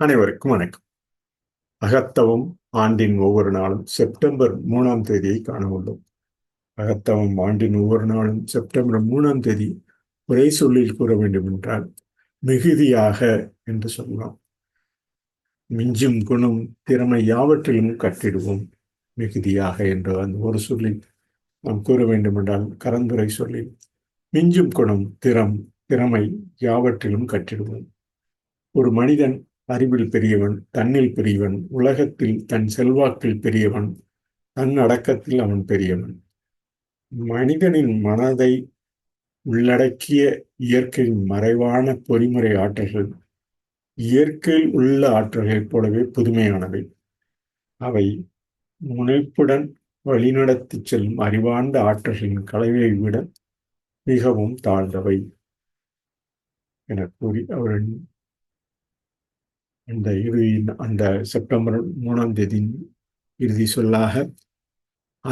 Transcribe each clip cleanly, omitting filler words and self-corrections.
அனைவருக்கும் வணக்கம். அகத்தவம் ஆண்டின் ஒவ்வொரு நாளும் செப்டம்பர் 3ஆம் தேதியை காண உள்ளோம். அகத்தவம் ஆண்டின் ஒவ்வொரு நாளும் செப்டம்பர் 3ஆம் தேதி ஒரே சொல்லில் கூற வேண்டும் என்றால் மிகுதியாக என்று சொல்லலாம். மிஞ்சும் குணம் திறமை யாவற்றிலும் கட்டிடுவோம் மிகுதியாக என்ற அந்த ஒரு சொல்லில் நாம் கூற வேண்டும் என்றால் கரந்துரை சொல்லில் மிஞ்சும் குணம் திறமை யாவற்றிலும் கட்டிடுவோம். ஒரு மனிதன் அறிவில் பெரியவன், தன்னில் பெரியவன், உலகத்தில் தன் செல்வாக்கில் பெரியவன், தன் அடக்கத்தில் அவன் பெரியவன். மனிதனின் மனதை உள்ளடக்கிய இயற்கையின் மறைவான பொறிமுறை ஆற்றல்கள் இயற்கையில் உள்ள ஆற்றல்களைப் போலவே புதுமையானவை. அவை முனைப்புடன் வழிநடத்திச் செல்லும் அறிவார்ந்த ஆற்றல்களின் கலவையை விட மிகவும் தாழ்ந்தவை என கூறி அவரின் அந்த செப்டம்பர் 3ஆம் தேதி இறுதி சொல்லாக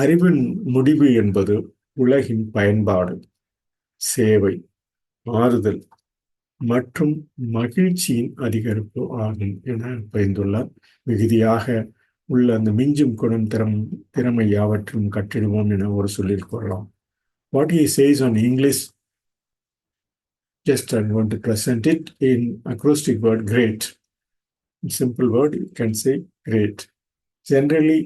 அறிவின் முடிவு என்பது உலகின் பயன்பாடு, சேவை, ஆறுதல் மற்றும் மகிழ்ச்சியின் அதிகரிப்பு ஆகும் என பகிர்ந்துள்ளார். மிகுதியாக உள்ள அந்த மிஞ்சும் குணம் திறமை யாவற்றும் கற்றிடுவோம் என ஒரு சொல்லில் கூறலாம். What he says on English, just I'm going to present it in acrostic word great. In simple word, you can say great. Generally,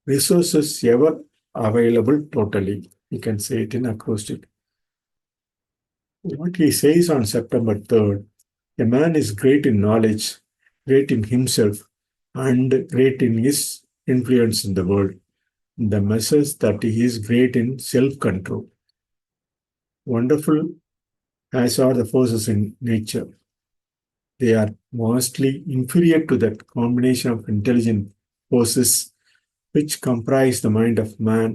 resources ever available totally. You can say it in acrostic. What he says on September 3rd, a man is great in knowledge, great in himself, and great in his influence in the world. The message that he is great in self-control. Wonderful as are the forces in nature. They are vastly inferior to that combination of intelligent forces which comprise the mind of man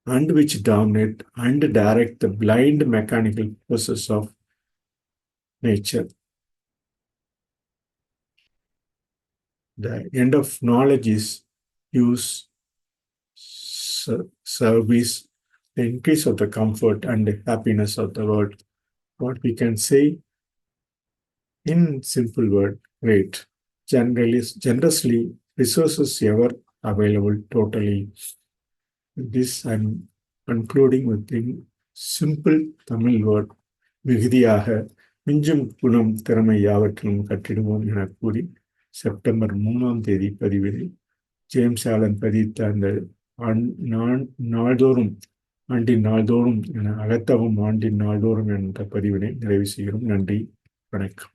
and which dominate and direct the blind mechanical process of nature. The end of knowledge is use, service, the increase of the comfort and the happiness of the world. What we can say in simple word, great. Generously, resources ever available totally. This I'm concluding with the simple Tamil word, மிகுதியாக மிஞ்சும் குணம் திறமை யாவற்றிலும் கற்றிடுவோம் என கூறி September 3ஆம் தேதி பதிவில் James Alan பதித்த அந்த நாள்தோறும் ஆண்டின் நாள்தோறும் என அகத்தவம் ஆண்டின் நாள்தோறும் என்ற பதிவினை நிறைவு செய்கிறோம். நன்றி, வணக்கம்.